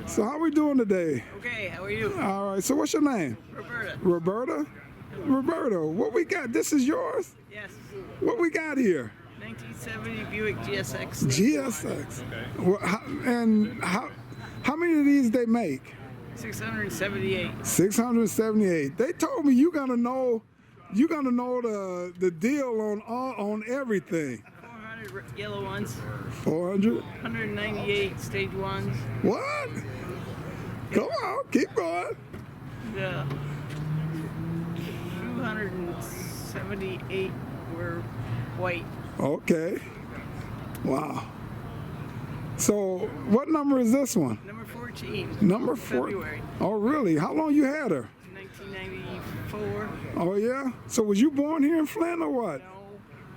So how we doing today? Okay, how are you? All right, so what's your name? Roberta. Roberta? Roberta, what we got? This is yours? Yes. What we got here? 1970 Buick GSX. GSX. Well, how many of these they make? 678. 678. They told me you're gonna know the deal on everything. 400 yellow ones. 400? 198 stage ones. What? Come on, keep going. The 278 were white. Okay. Wow. So what number is this one? Number 14. Number 4. February. Oh, really? How long you had her? 1994. Oh, yeah? So was you born here in Flint or what?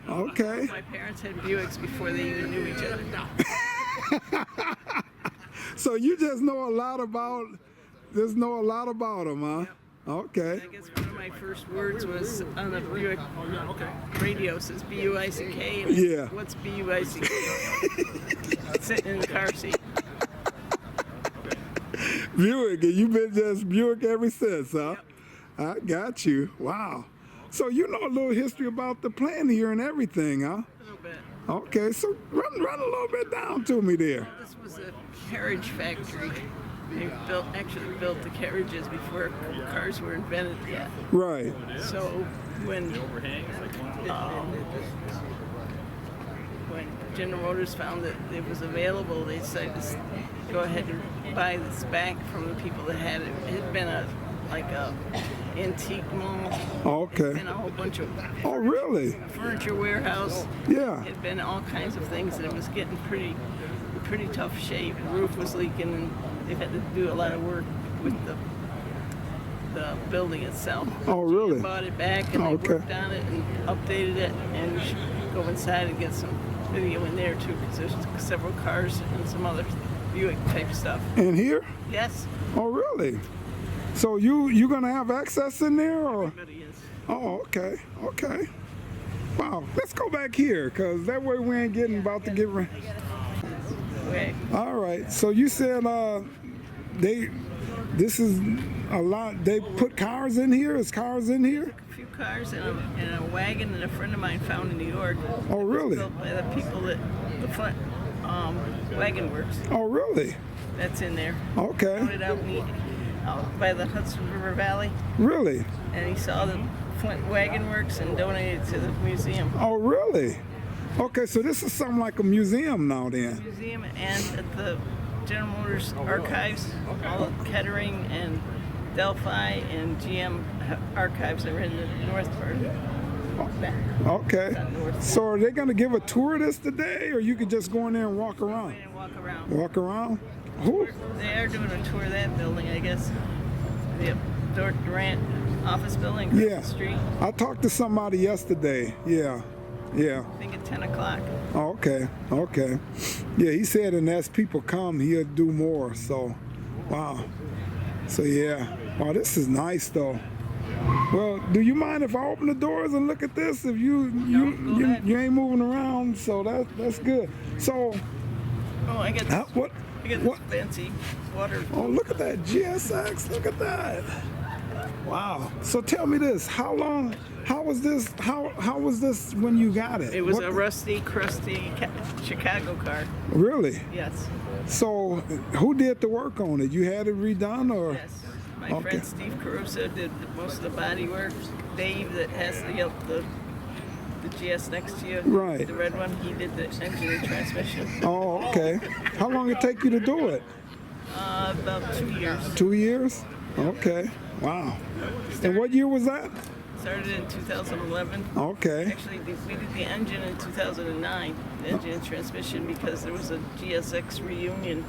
No. Okay. My parents had Buicks before they even knew each other. So you just know a lot about them, huh? Yep. Okay. I guess one of my first words was on the Buick radio, says B-U-I-C-K. And Yeah. What's B-U-I-C-K? Sitting in the car seat. Buick, and you've been just Buick ever since, huh? Yep. I got you. Wow. So you know a little history about the plant here and everything, huh? A little bit. Okay, so run a little bit down to me there. This was a carriage factory. They actually built the carriages before cars were invented yet. Right. So when General Motors found that it was available, they decided to go ahead and buy this back from the people that had it. It had been a antique mall. Okay. It had been a whole bunch of Oh, really? furniture warehouse. Yeah. It had been all kinds of things, and it was getting pretty tough shape. The roof was leaking, and they had to do a lot of work with the building itself. Oh, really? They bought it back, and they Okay. worked on it and updated it. And you should go inside and get some video in there too, because there's several cars and some other Buick type stuff. In here? Yes, Oh, really? So you gonna have access in there, or? everybody is. Oh, okay, okay. Wow, let's go back here, cause that way we ain't getting about to get. Okay. All right. So you said this is a lot. They put cars in here. Is cars in here? A few cars and a wagon that a friend of mine found in New York. Oh, really? Built by the people that the Flint Wagon Works. Oh, really? That's in there. Okay. Found it out by the Hudson River Valley, Really? and he saw the Flint Wagon Works and donated it to the museum. Oh, really? Okay. So this is something like a museum now, then. Museum and at the General Motors archives, all the Kettering and Delphi and GM archives are in the north part. Okay. So are they gonna give a tour of this today, or you could just go in there and walk around? And walk around. Walk around? Who? They are doing a tour of that building, I guess. The Durant office building across Yeah. the street. I talked to somebody yesterday. Yeah. Yeah. I think at 10 o'clock. Oh, okay. Okay. Yeah, he said, and as people come, he'll do more. So, wow. So yeah. Wow, this is nice though. Well, do you mind if I open the doors and look at this? If you ain't moving around, so that's good. So, Oh, I got this, what? I got What? this fancy water. Oh, look at that GSX. Look at that. Wow. So tell me this. How was this when you got it? It was What- a rusty, crusty Chicago car. Really? Yes. So who did the work on it? You had it redone, or? Yes. My Okay. friend Steve Caruso did most of the body work. Dave, that has the GS next to you, Right. the red one, he did the engine and transmission. Oh, okay. How long it take you to do it? About 2 years. 2 years? Okay. Wow. And what year was that? Started in 2011. Okay. Actually, we did the engine in 2009, the engine and transmission, because there was a GSX reunion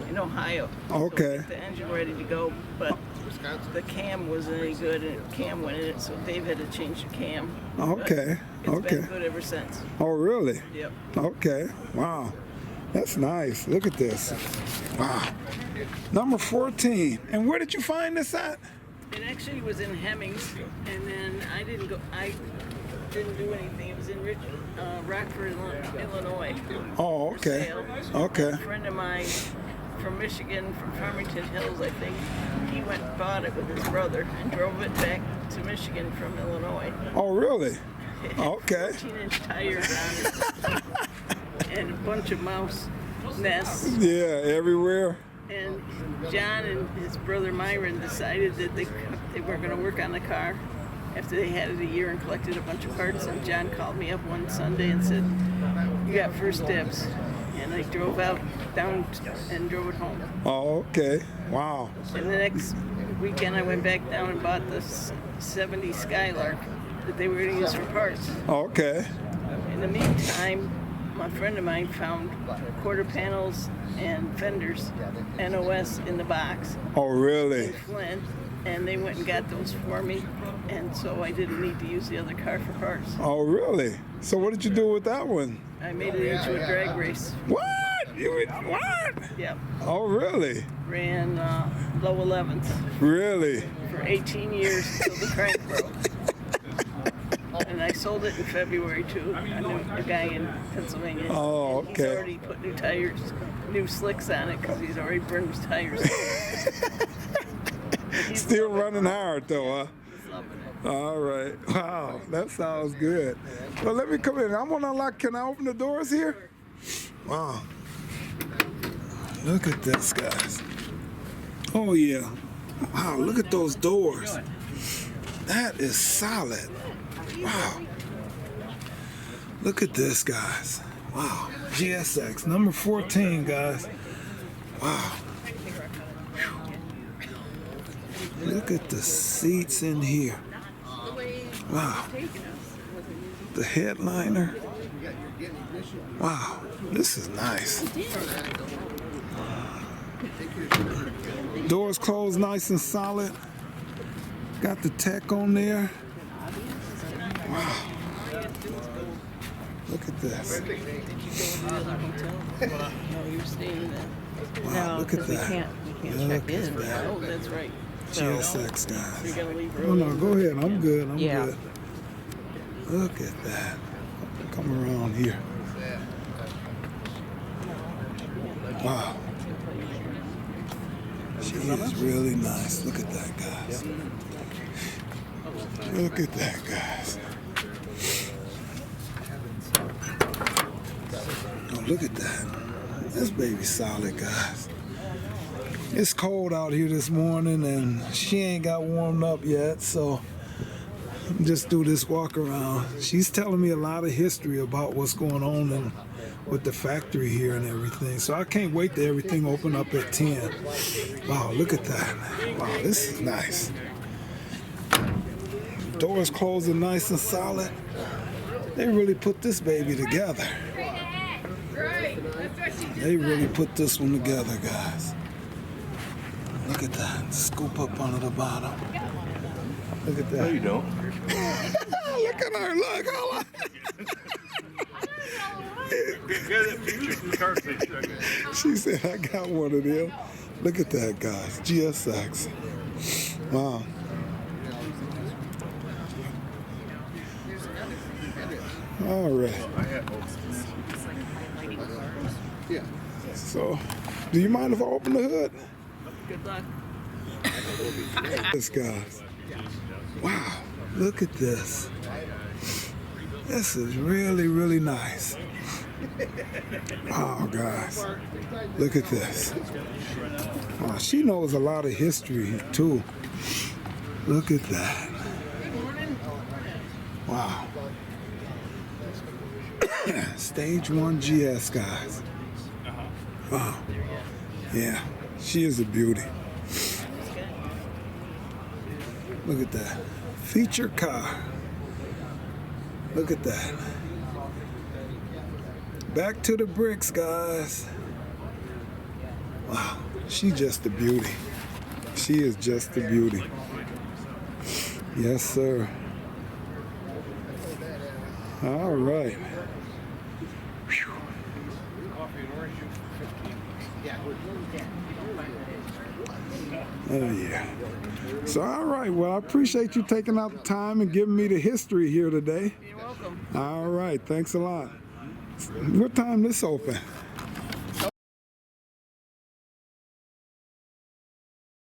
in Ohio. So we Okay. got the engine ready to go, but the cam wasn't any good, and cam went in it, so Dave had to change the cam. Okay. It's Okay. been good ever since. Oh, really? Yep. Okay. Wow. That's nice. Look at this. Wow. Number 14. And where did you find this at? It actually was in Hemmings, and then I didn't do anything. It was in Rockford, Illinois. Oh, okay. Sale. Okay. A friend of mine from Michigan, from Farmington Hills, I think. He went and bought it with his brother and drove it back to Michigan from Illinois. Oh, really? Okay. 14-inch tires on it. And a bunch of mouse nests. Yeah, everywhere. And John and his brother Myron decided that they weren't going to work on the car after they had it a year and collected a bunch of parts. And John called me up one Sunday and said, "You got first dibs." And I drove down and drove it home. Oh, okay. Wow. And the next weekend I went back down and bought the 70 Skylark that they were going to use for parts. Okay. In the meantime, my friend of mine found quarter panels and fenders, NOS, in the box Oh, really? in Flint, and they went and got those for me, and so I didn't need to use the other car for parts. Oh, really? So what did you do with that one? I made it into a drag race. What? What? Yep. Oh, really? Ran low 11th Really? for 18 years until the crank broke. And I sold it in February to a guy in Pennsylvania. Oh, And okay. He's already put new tires, new slicks on it because he's already burned his tires. He's Still loving it. running hard though, huh? He's loving it. All right. Wow, that sounds good. Well, let me come in. I'm gonna unlock. Can I open the doors here? Wow. Look at this, guys. Oh yeah. Wow, look at those doors. That is solid. Wow. Look at this, guys. Wow. GSX number 14, guys. Wow. Look at the seats in here. Wow. The headliner. Wow. This is nice. Doors closed nice and solid. Got the tech on there. Wow. Look at this. Did you go to the other hotel? No, you were staying in that. Wow, No, look at 'cause we that. can't Look check at in. that. Oh, that's right. GSX, You're guys. gonna leave Oh early. no, go ahead. I'm good. I'm Yeah. good. Look at that. Come around here. Wow. She is really nice. Look at that, guys. Look at that, guys. Oh, look at that. This baby's solid, guys. It's cold out here this morning and she ain't got warmed up yet, so just do this walk around. She's telling me a lot of history about what's going on with the factory here and everything. So I can't wait till everything open up at 10. Wow, look at that. Wow, this is nice. Doors closing nice and solid. They really put this baby together. They really put this one together, guys. Look at that. Scoop up under the bottom. Look at that. No, you don't. Look at her. Look. Hold on. She said, I got one of them. Look at that, guys. GSX. Wow. All right. So, do you mind if I open the hood? Good luck. This, guys. Wow. Look at this. This is really, really nice. Wow, guys. Look at this. Wow, she knows a lot of history, too. Look at that. Wow. Stage 1 GS, guys. Wow. Yeah, she is a beauty. Look at that. Feature car. Look at that. Back to the Buicks, guys. Wow, she just a beauty. She is just a beauty. Yes, sir. All right. Whew. Oh, yeah. So, all right. Well, I appreciate you taking out the time and giving me the history here today. You're welcome. All right. Thanks a lot. What time this open?